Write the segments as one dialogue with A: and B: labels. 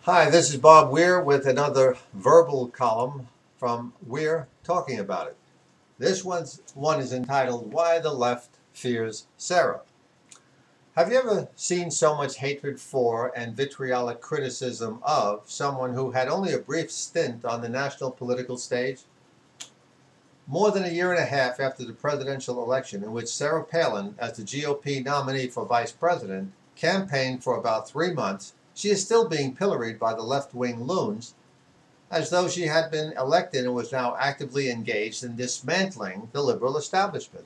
A: Hi, this is Bob Weir with another verbal column from We're Talking About It. This one is entitled Why the Left Fears Sarah. Have you ever seen so much hatred for and vitriolic criticism of someone who had only a brief stint on the national political stage? More than a year and a half after the presidential election, in which Sarah Palin, as the GOP nominee for vice president, campaigned for about 3 months, she is still being pilloried by the left-wing loons as though she had been elected and was now actively engaged in dismantling the liberal establishment.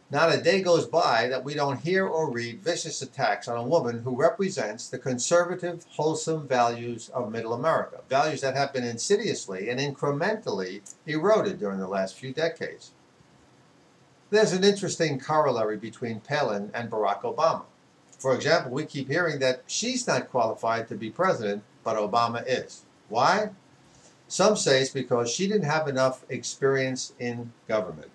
A: Not a day goes by that we don't hear or read vicious attacks on a woman who represents the conservative, wholesome values of middle America, values that have been insidiously and incrementally eroded during the last few decades. There's an interesting corollary between Palin and Barack Obama. For example, we keep hearing that she's not qualified to be president, but Obama is. Why? Some say it's because she didn't have enough experience in government.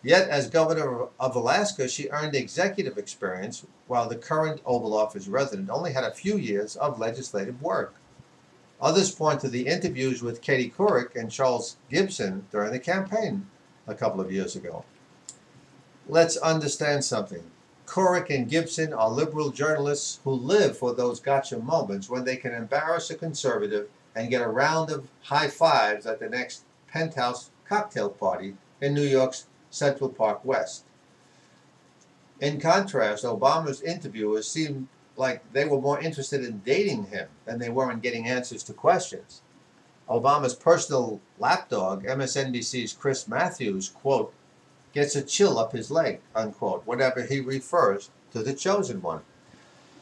A: Yet, as governor of Alaska, she earned executive experience, while the current Oval Office resident only had a few years of legislative work. Others point to the interviews with Katie Couric and Charles Gibson during the campaign a couple of years ago. Let's understand something. Couric and Gibson are liberal journalists who live for those gotcha moments when they can embarrass a conservative and get a round of high fives at the next penthouse cocktail party in New York's Central Park West. In contrast, Obama's interviewers seemed like they were more interested in dating him than they were in getting answers to questions. Obama's personal lapdog, MSNBC's Chris Matthews, quote, gets a chill up his leg, unquote, whenever he refers to the chosen one.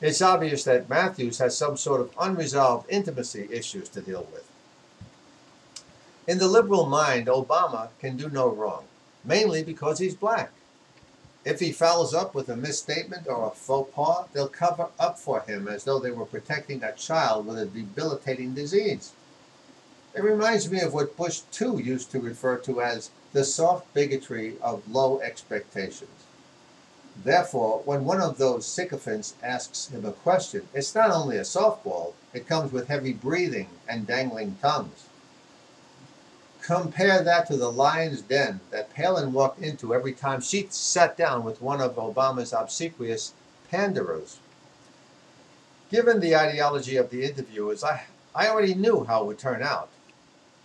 A: It's obvious that Matthews has some sort of unresolved intimacy issues to deal with. In the liberal mind, Obama can do no wrong, mainly because he's black. If he fouls up with a misstatement or a faux pas, they'll cover up for him as though they were protecting a child with a debilitating disease. It reminds me of what Bush II used to refer to as the soft bigotry of low expectations. Therefore, when one of those sycophants asks him a question, it's not only a softball, it comes with heavy breathing and dangling tongues. Compare that to the lion's den that Palin walked into every time she sat down with one of Obama's obsequious panderers. Given the ideology of the interviewers, I already knew how it would turn out.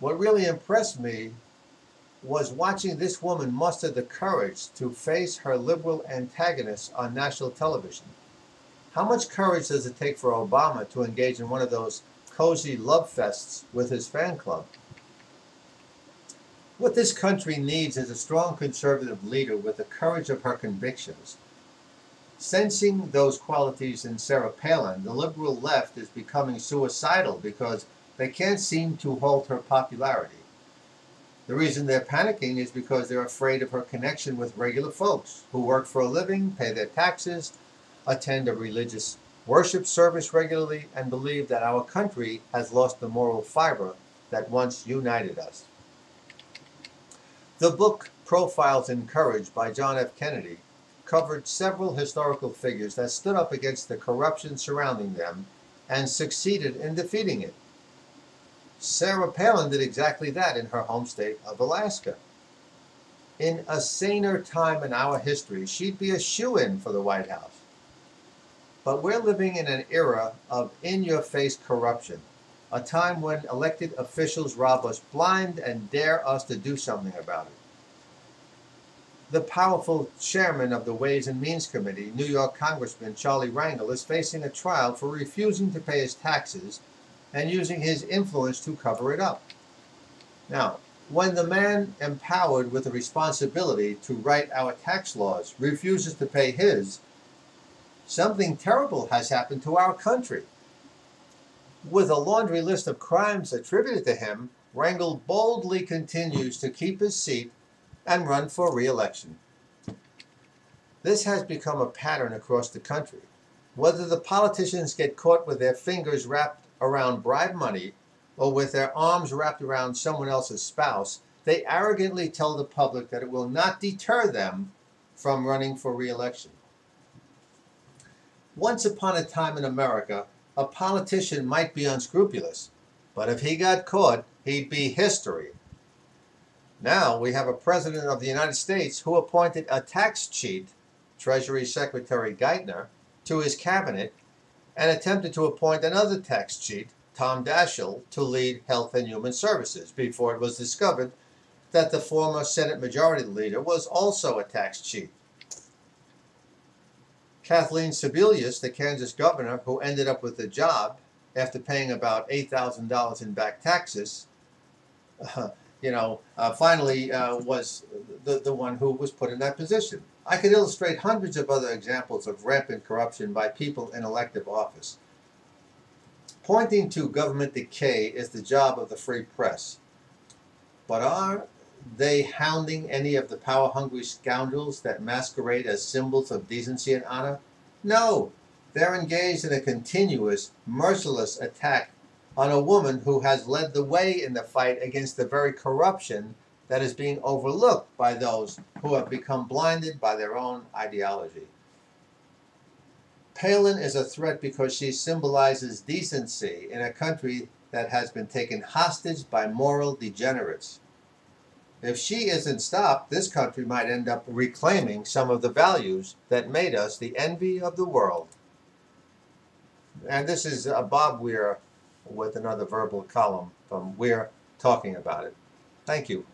A: What really impressed me was watching this woman muster the courage to face her liberal antagonists on national television. How much courage does it take for Obama to engage in one of those cozy love fests with his fan club? What this country needs is a strong conservative leader with the courage of her convictions. Sensing those qualities in Sarah Palin, the liberal left is becoming suicidal because they can't seem to hold her popularity. The reason they're panicking is because they're afraid of her connection with regular folks who work for a living, pay their taxes, attend a religious worship service regularly, and believe that our country has lost the moral fiber that once united us. The book Profiles in Courage by John F. Kennedy covered several historical figures that stood up against the corruption surrounding them and succeeded in defeating it. Sarah Palin did exactly that in her home state of Alaska. In a saner time in our history, she'd be a shoo-in for the White House. But we're living in an era of in-your-face corruption, a time when elected officials rob us blind and dare us to do something about it. The powerful chairman of the Ways and Means Committee, New York Congressman Charlie Rangel, is facing a trial for refusing to pay his taxes and using his influence to cover it up. Now, when the man empowered with the responsibility to write our tax laws refuses to pay his, something terrible has happened to our country. With a laundry list of crimes attributed to him, Rangel boldly continues to keep his seat and run for re-election. This has become a pattern across the country. Whether the politicians get caught with their fingers wrapped around bribe money or with their arms wrapped around someone else's spouse, they arrogantly tell the public that it will not deter them from running for re-election. Once upon a time in America, A politician might be unscrupulous, but if he got caught, he'd be history. Now we have a president of the United States who appointed a tax cheat, Treasury Secretary Geithner, to his cabinet and attempted to appoint another tax cheat, Tom Daschle, to lead Health and Human Services before it was discovered that the former Senate Majority Leader was also a tax cheat. Kathleen Sebelius, the Kansas governor who ended up with a job after paying about $8,000 in back taxes, finally was the one who was put in that position. I could illustrate hundreds of other examples of rampant corruption by people in elective office. Pointing to government decay is the job of the free press. But are they hounding any of the power-hungry scoundrels that masquerade as symbols of decency and honor? No, they're engaged in a continuous, merciless attack on a woman who has led the way in the fight against the very corruption that is being overlooked by those who have become blinded by their own ideology. Palin is a threat because she symbolizes decency in a country that has been taken hostage by moral degenerates. If she isn't stopped, this country might end up reclaiming some of the values that made us the envy of the world. And this is Bob Weir with another verbal column from Weir Talking About It. Thank you.